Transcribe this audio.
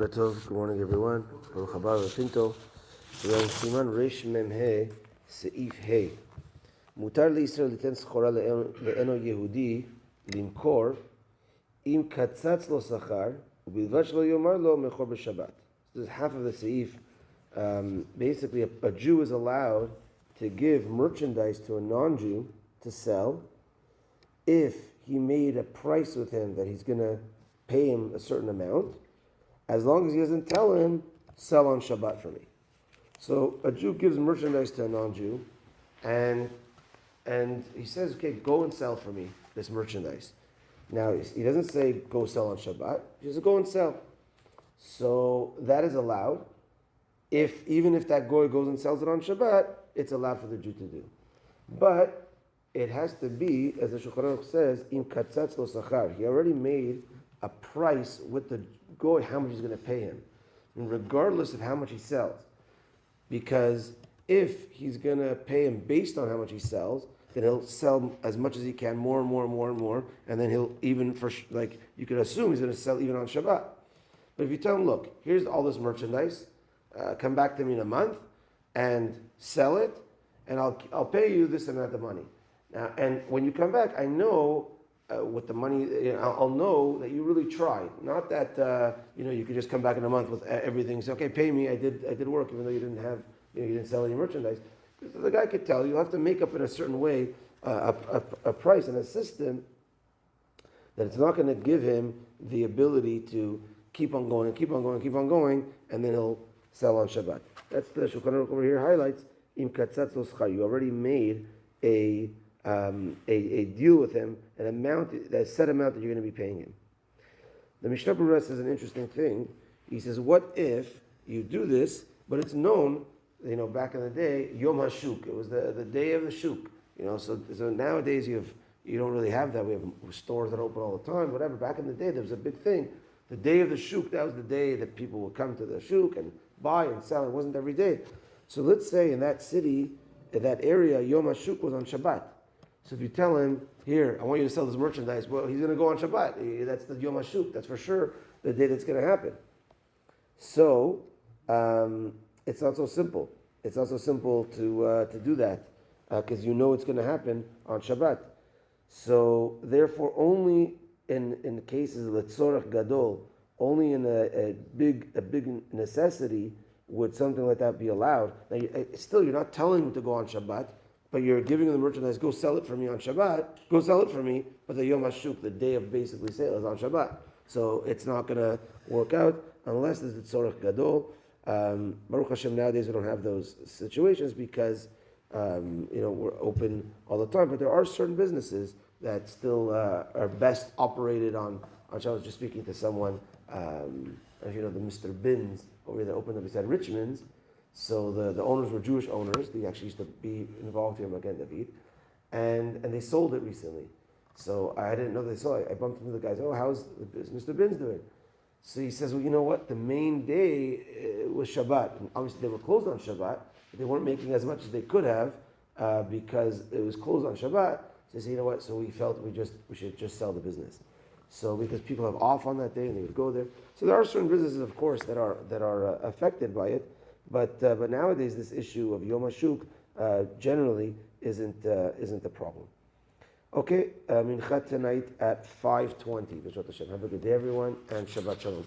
Good morning, everyone. Baruch haba Pinto. We're on Siman Resh Mem He Seif He. Mutar liYisrael liten schora le'eno Yehudi limkor im katzatz lo sachar ubilvad shelo yomar lo mechor b'Shabbat. This is half of the Seif. Basically, a Jew is allowed to give merchandise to a non-Jew to sell if he made a price with him that he's going to pay him a certain amount, as long as he doesn't tell him, sell on Shabbat for me. So a Jew gives merchandise to a non-Jew, and he says, okay, go and sell for me this merchandise. Now, he doesn't say, go sell on Shabbat. He says, go and sell. So that is allowed. Even if that goy goes and sells it on Shabbat, it's allowed for the Jew to do. But it has to be, as the Shulchan Aruch says, im katzatz lo sachar. He already made a price with the goy, how much he's going to pay him, and regardless of how much he sells. Because if he's going to pay him based on how much he sells, then he'll sell as much as he can, more and more and more and more, and then he'll even, you could assume he's going to sell even on Shabbat. But if you tell him, look, here's all this merchandise, come back to me in a month and sell it, and I'll pay you this amount of money. Now, and when you come back, I know with the money, I'll know that you really tried. Not that you could just come back in a month with everything and say, okay, pay me. I did work, even though you didn't sell any merchandise. The guy could tell you'll have to make up in a certain way a price and a system that it's not going to give him the ability to keep on going and keep on going and keep on going, and then he'll sell on Shabbat. That's the Shulchan Aruch over here highlights. Im katzatz lo schar. You already made a deal with him, an amount, that set amount that you're going to be paying him. The Mishnah Berurah says an interesting thing. He says, what if you do this, but it's known, back in the day, Yom HaShuk, it was the day of the Shuk. So nowadays you don't really have that. We have stores that open all the time, whatever. Back in the day, there was a big thing. The day of the Shuk, that was the day that people would come to the Shuk and buy and sell. It wasn't every day. So let's say in that city, in that area, Yom HaShuk was on Shabbat. So if you tell him, here, I want you to sell this merchandise, well, he's going to go on Shabbat. That's the Yom HaShuk. That's for sure the day that's going to happen. So it's not so simple. It's not so simple to do that because it's going to happen on Shabbat. So therefore, only in cases of letzorach gadol, only in a big necessity would something like that be allowed. Now, you're not telling him to go on Shabbat, but you're giving him the merchandise, go sell it for me on Shabbat, go sell it for me, but the Yom HaShuk, the day of basically sale, is on Shabbat. So it's not going to work out unless there's the tzorach gadol. Baruch Hashem, nowadays we don't have those situations because, we're open all the time, but there are certain businesses that still are best operated on Shabbat. I was just speaking to someone, if you know the Mr. Bins over here that opened up beside Richmond's. So the owners were Jewish owners. They actually used to be involved here in Magen David, and they sold it recently. So I didn't know they sold it. I bumped into the guys. Oh, how's Mr. Bin's doing? So he says, well, you know what? The main day was Shabbat. And obviously, they were closed on Shabbat, but they weren't making as much as they could have because it was closed on Shabbat. So he said, you know what? So we felt we should just sell the business. So because people have off on that day and they would go there. So there are certain businesses, of course, that are affected by it. But nowadays, this issue of Yom HaShuk generally isn't a problem. Okay, Minchat tonight at 5:20. Have a good day, everyone, and Shabbat Shalom.